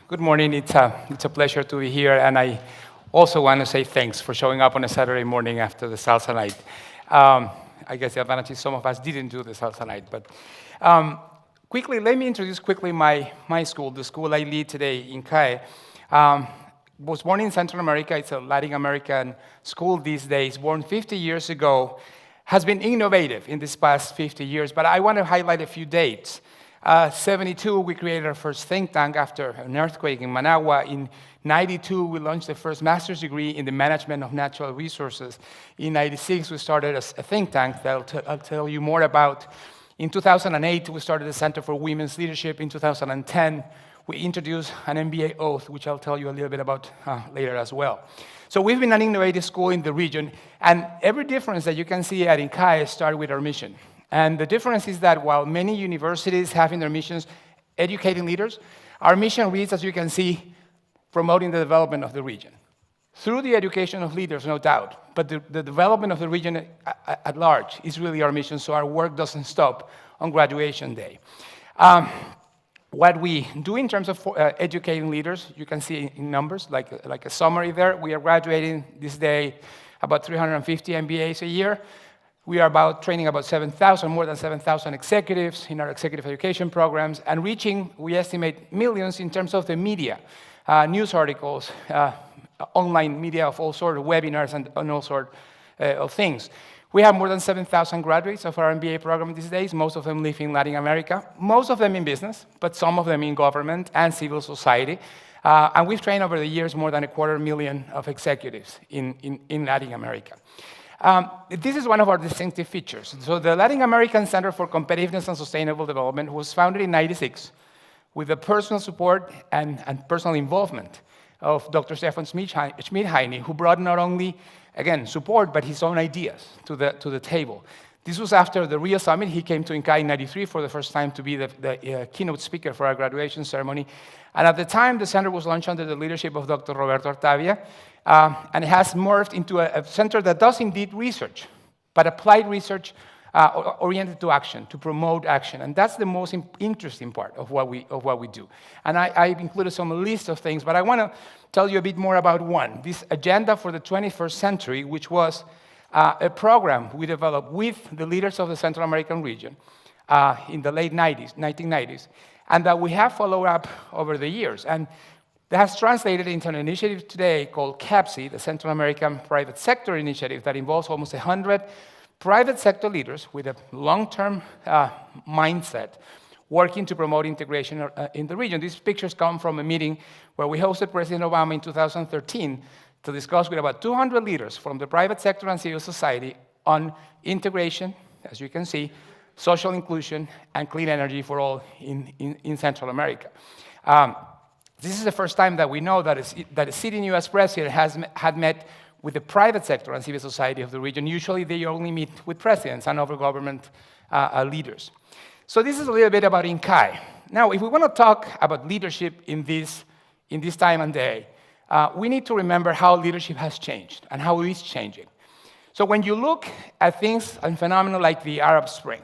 Good morning. It's a pleasure to be here, and I also want to say thanks for showing up on a Saturday morning after the salsa night. I guess the advantage is some of us didn't do the salsa night, but quickly, let me introduce quickly my school, the school I lead today, INCAE. Was born in Central America. It's a Latin American school these days, born 50 years ago, has been innovative in this past 50 years, but I want to highlight a few dates. 72, we created our first think tank after an earthquake in Managua. In 92, we launched the first master's degree in the management of natural resources. In 96, we started a think tank that I'll tell you more about. In 2008, we started the Center for Women's Leadership. In 2010, we introduced an MBA Oath, which I'll tell you a little bit about later as well. So we've been an innovative school in the region, and every difference that you can see at INCAE started with our mission. And the difference is that while many universities have in their missions educating leaders, our mission reads, as you can see, promoting the development of the region. Through the education of leaders, no doubt, but the development of the region at large is really our mission, so our work doesn't stop on graduation day. What we do in terms of educating leaders, you can see in numbers, like a summary there. We are graduating this day about 350 MBAs a year. We are training about more than 7,000 executives in our executive education programs, and reaching, we estimate, millions in terms of the media, news articles, online media of all sorts, webinars, and all sorts of things. We have more than 7,000 graduates of our MBA program these days. Most of them live in Latin America, most of them in business, but some of them in government and civil society. And we've trained over the years more than 250,000 of executives in Latin America. This is one of our distinctive features. So the Latin American Center for Competitiveness and Sustainable Development was founded in '96 with the personal support and personal involvement of Dr. Stefan Schmidheiny, who brought not only, again, support, but his own ideas to the table. This was after the Rio Summit. He came to INCAE in '93 for the first time to be the keynote speaker for our graduation ceremony. And at the time, the center was launched under the leadership of Dr. Roberto Artavia, and it has morphed into a center that does indeed research, but applied research oriented to action, to promote action. And that's the most interesting part of what we do. And I've included some list of things, but I want to tell you a bit more about one, this agenda for the 21st century, which was a program we developed with the leaders of the Central American region in the late 1990s, and that we have followed up over the years. And that has translated into an initiative today called CAPSI, the Central American Private Sector Initiative, that involves almost 100 private sector leaders with a long-term mindset working to promote integration in the region. These pictures come from a meeting where we hosted President Obama in 2013 to discuss with about 200 leaders from the private sector and civil society on integration, as you can see, social inclusion, and clean energy for all in Central America. This is the first time that we know that a sitting U.S. president had met with the private sector and civil society of the region. Usually they only meet with presidents and other government leaders. So this is a little bit about INCAE. Now, if we want to talk about leadership in this time and day, we need to remember how leadership has changed and how it is changing. So when you look at things and phenomena like the Arab Spring,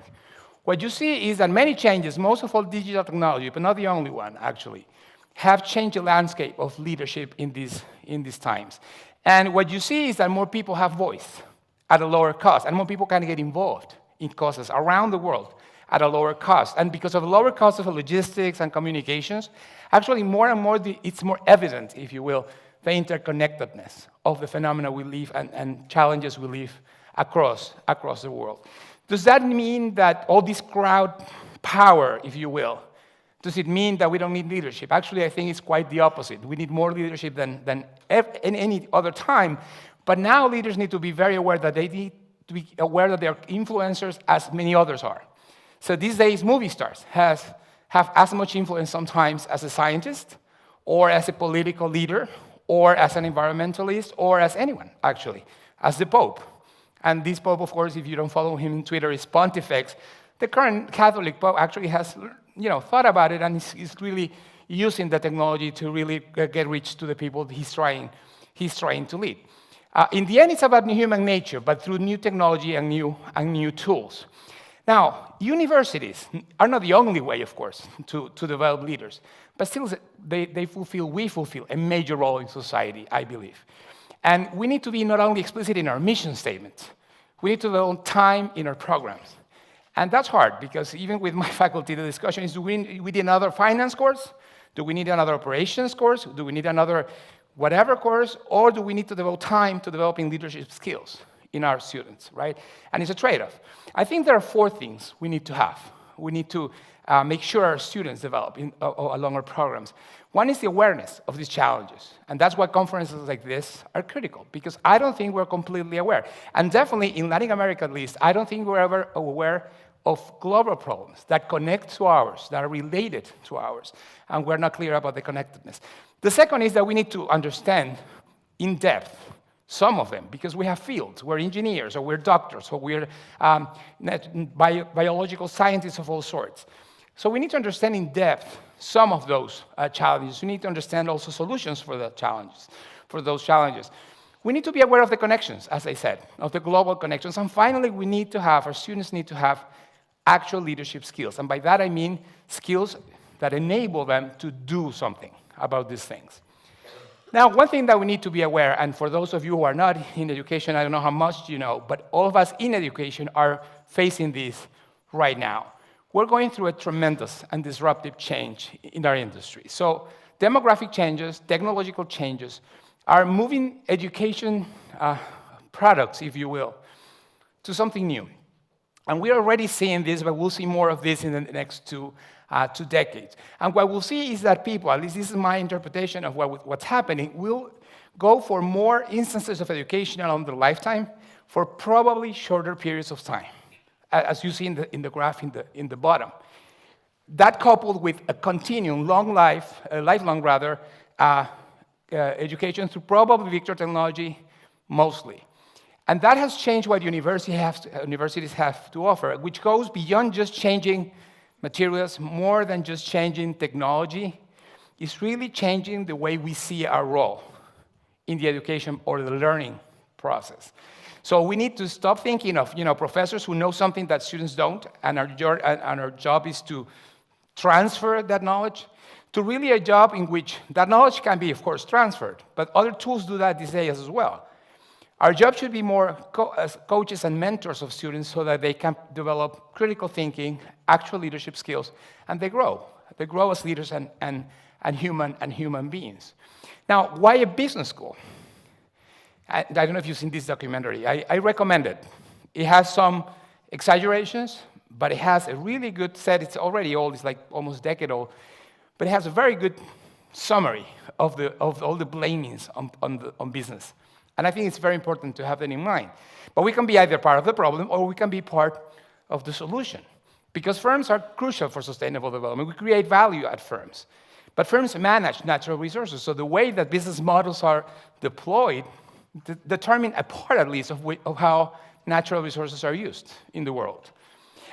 what you see is that many changes, most of all digital technology, but not the only one, actually, have changed the landscape of leadership in these times. And what you see is that more people have voice at a lower cost, and more people can get involved in causes around the world at a lower cost. And because of the lower cost of logistics and communications, actually more and more it's more evident, if you will, the interconnectedness of the phenomena we live and challenges we live across the world. Does that mean that all this crowd power, if you will, does it mean that we don't need leadership? Actually, I think it's quite the opposite. We need more leadership than in any other time. But now leaders need to be very aware that they need to be aware that they are influencers as many others are. So these days, movie stars have as much influence sometimes as a scientist, or as a political leader, or as an environmentalist, or as anyone, actually, as the Pope. And this Pope, of course, if you don't follow him on Twitter, is Pontifex. The current Catholic Pope actually has thought about it, and is really using the technology to really get reach to the people he's trying to lead. In the end, it's about human nature, but through new technology and new tools. Now, universities are not the only way, of course, to develop leaders, but still we fulfill a major role in society, I believe. And we need to be not only explicit in our mission statement, we need to devote time in our programs. And that's hard, because even with my faculty, the discussion is, do we need another finance course? Do we need another operations course? Do we need another whatever course? Or do we need to devote time to developing leadership skills in our students, right? And it's a trade-off. I think there are 4 things we need to have. We need to make sure our students develop along our programs. One is the awareness of these challenges. And that's why conferences like this are critical, because I don't think we're completely aware. And definitely in Latin America, at least, I don't think we're ever aware of global problems that connect to ours, that are related to ours, and we're not clear about the connectedness. The second is that we need to understand in depth some of them, because we have fields. We're engineers, or we're doctors, or we're biological scientists of all sorts. So we need to understand in depth some of those challenges. We need to understand also solutions for the challenges, for those challenges. We need to be aware of the connections, as I said, of the global connections. And finally, our students need to have actual leadership skills. And by that I mean skills that enable them to do something about these things. Now, one thing that we need to be aware, and for those of you who are not in education, I don't know how much you know, but all of us in education are facing this right now. We're going through a tremendous and disruptive change in our industry. So demographic changes, technological changes, are moving education products, if you will, to something new. And we're already seeing this, but we'll see more of this in the next two decades. And what we'll see is that people, at least this is my interpretation of what's happening, will go for more instances of education along their lifetime for probably shorter periods of time, as you see in the graph in the bottom. That coupled with a continuing lifelong education through probably Victor technology mostly. And that has changed what universities have to offer, which goes beyond just changing materials, more than just changing technology. It's really changing the way we see our role in the education or the learning process. So we need to stop thinking of professors who know something that students don't, and our job is to transfer that knowledge, to really a job in which that knowledge can be, of course, transferred, but other tools do that these days as well. Our job should be more as coaches and mentors of students so that they can develop critical thinking, actual leadership skills, and they grow. They grow as leaders and human beings. Now, why a business school? I don't know if you've seen this documentary. I recommend it. It has some exaggerations, but it has a really good set. It's already old. It's like almost a decade old. But it has a very good summary of all the blamings on business. And I think it's very important to have that in mind. But we can be either part of the problem or we can be part of the solution. Because firms are crucial for sustainable development. We create value at firms. But firms manage natural resources. So the way that business models are deployed determine a part, at least, of how natural resources are used in the world.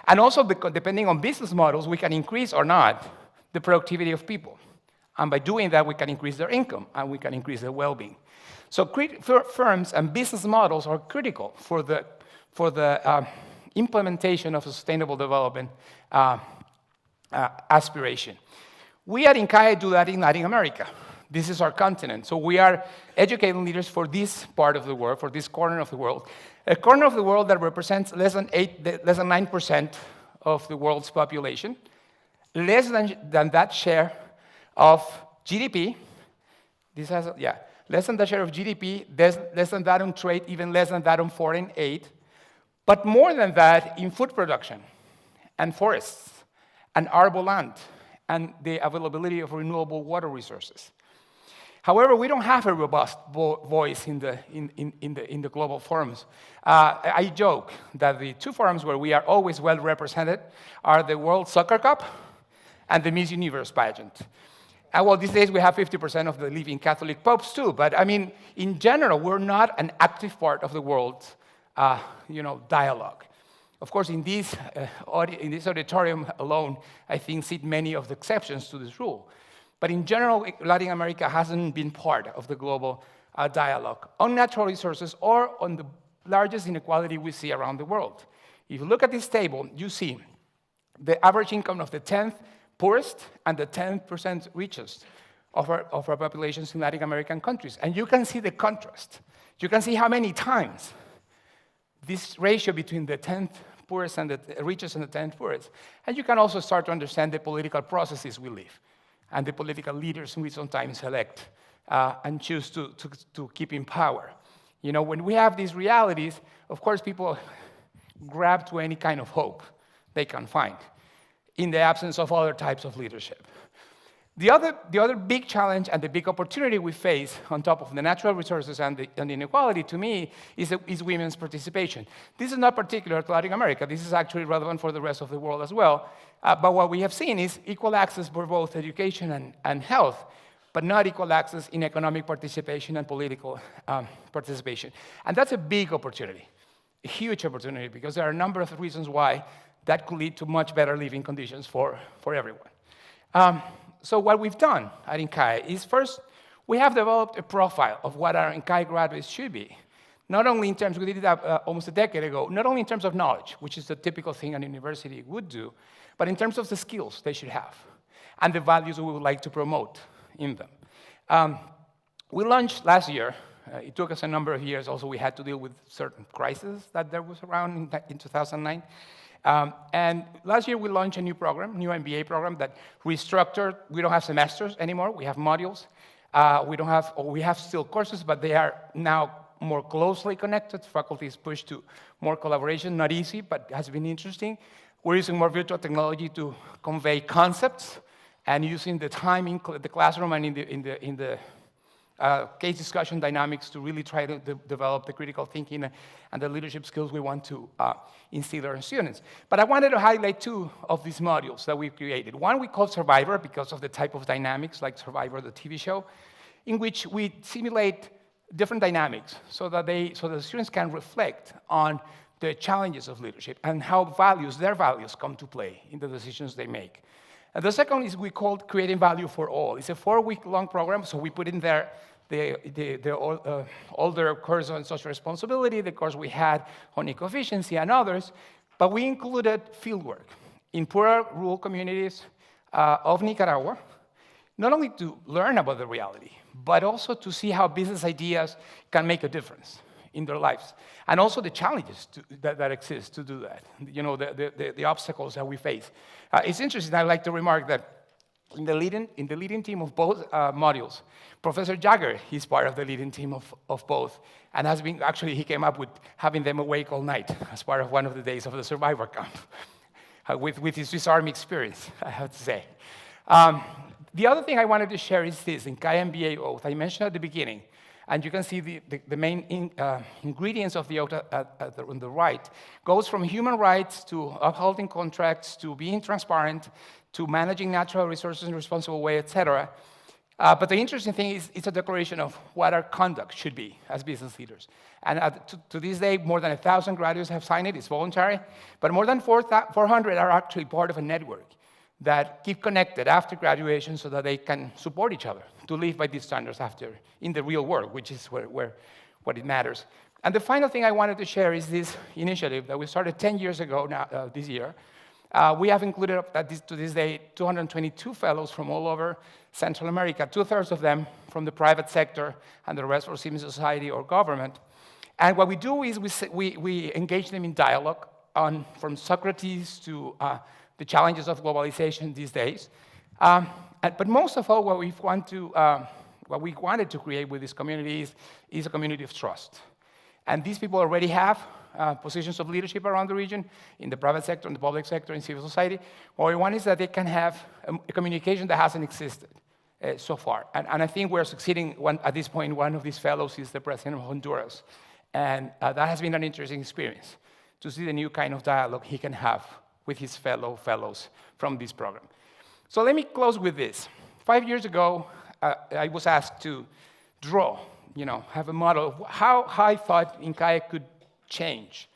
And also, depending on business models, we can increase or not the productivity of people. And by doing that, we can increase their income and we can increase their well-being. So firms and business models are critical for the implementation of sustainable development aspiration. We at INCAE do that in Latin America. This is our continent. So we are educating leaders for this part of the world, for this corner of the world, a corner of the world that represents less than 9% of the world's population, less than that share of GDP. Less than that share of GDP, less than that on trade, even less than that on foreign aid, but more than that in food production and forests and arable land and the availability of renewable water resources. However, we don't have a robust voice in the global forums. I joke that the two forums where we are always well represented are the World Soccer Cup and the Miss Universe pageant. Well, these days we have 50% of the living Catholic popes too, but I mean, in general, we're not an active part of the world's dialogue. Of course, in this auditorium alone, I think sit many of the exceptions to this rule. But in general, Latin America hasn't been part of the global dialogue on natural resources or on the largest inequality we see around the world. If you look at this table, you see the average income of the 10th poorest and the 10% richest of our populations in Latin American countries. And you can see the contrast. You can see how many times this ratio between the 10th poorest and the richest and the 10th poorest. And you can also start to understand the political processes we live and the political leaders we sometimes elect and choose to keep in power. You know, when we have these realities, of course, people grab to any kind of hope they can find in the absence of other types of leadership. The other big challenge and the big opportunity we face on top of the natural resources and the inequality, to me, is women's participation. This is not particular to Latin America. This is actually relevant for the rest of the world as well. But what we have seen is equal access for both education and health, but not equal access in economic participation and political participation. And that's a big opportunity, a huge opportunity, because there are a number of reasons why that could lead to much better living conditions for everyone. So what we've done at INCAE is, first, we have developed a profile of what our INCAE graduates should be. Not only in terms, we did that almost a decade ago, not only in terms of knowledge, which is the typical thing an university would do, but in terms of the skills they should have and the values we would like to promote in them. We launched last year. It took us a number of years. Also, we had to deal with certain crises that there was around in 2009. And last year, we launched a new program, new MBA program that restructured. We don't have semesters anymore. We have modules. We have still courses, but they are now more closely connected. Faculty is pushed to more collaboration. Not easy, but has been interesting. We're using more virtual technology to convey concepts and using the time in the classroom and in the case discussion dynamics to really try to develop the critical thinking and the leadership skills we want to instill in our students. But I wanted to highlight two of these modules that we've created. One we call Survivor because of the type of dynamics, like Survivor, the TV show, in which we simulate different dynamics so that the students can reflect on the challenges of leadership and how their values come to play in the decisions they make. And the second is we called Creating Value for All. It's a 4-week-long program, so we put in there the older course on social responsibility, the course we had on eco-efficiency and others, but we included fieldwork in poorer rural communities of Nicaragua, not only to learn about the reality, but also to see how business ideas can make a difference in their lives, and also the challenges that exist to do that, you know, the obstacles that we face. It's interesting, I'd like to remark that in the leading team of both modules, Professor Jagger, he's part of the leading team of both, and actually he came up with having them awake all night as part of one of the days of the Survivor camp, with his Swiss Army experience, I have to say. The other thing I wanted to share is this, INCAE MBA Oath. I mentioned at the beginning, and you can see the main ingredients of the oath on the right, goes from human rights to upholding contracts to being transparent to managing natural resources in a responsible way, etc. But the interesting thing is it's a declaration of what our conduct should be as business leaders. And to this day, more than 1,000 graduates have signed it. It's voluntary. But more than 400 are actually part of a network that keep connected after graduation so that they can support each other to live by these standards after in the real world, which is what it matters. And the final thing I wanted to share is this initiative that we started 10 years ago now, this year. We have included to this day 222 fellows from all over Central America, 2/3 of them from the private sector and the rest from civil society or government. And what we do is we engage them in dialogue from Socrates to the challenges of globalization these days. But most of all, what we wanted to create with this community is a community of trust. And these people already have positions of leadership around the region, in the private sector, in the public sector, in civil society. What we want is that they can have a communication that hasn't existed so far. And I think we're succeeding. At this point, one of these fellows is the president of Honduras. And that has been an interesting experience to see the new kind of dialogue he can have with his fellows from this program. So let me close with this. 5 years ago, I was asked to draw, have a model of how I thought INCAE could change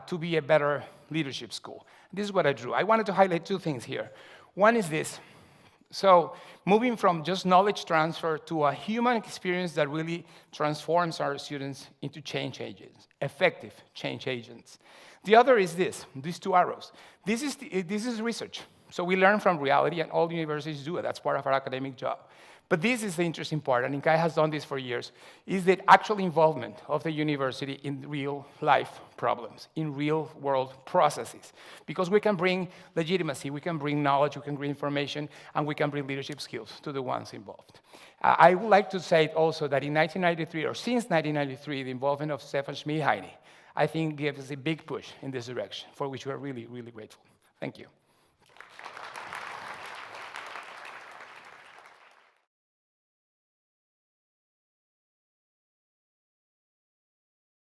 to be a better leadership school. This is what I drew. I wanted to highlight two things here. One is this. So moving from just knowledge transfer to a human experience that really transforms our students into change agents, effective change agents. The other is these two arrows. This is research. So we learn from reality, and all universities do it. That's part of our academic job. But this is the interesting part, and INCAE has done this for years, is the actual involvement of the university in real-life problems, in real-world processes. Because we can bring legitimacy, we can bring knowledge, we can bring information, and we can bring leadership skills to the ones involved. I would like to say also that in 1993, or since 1993, the involvement of Stefan Schmidheiny, I think, gives us a big push in this direction, for which we are really, really grateful. Thank you.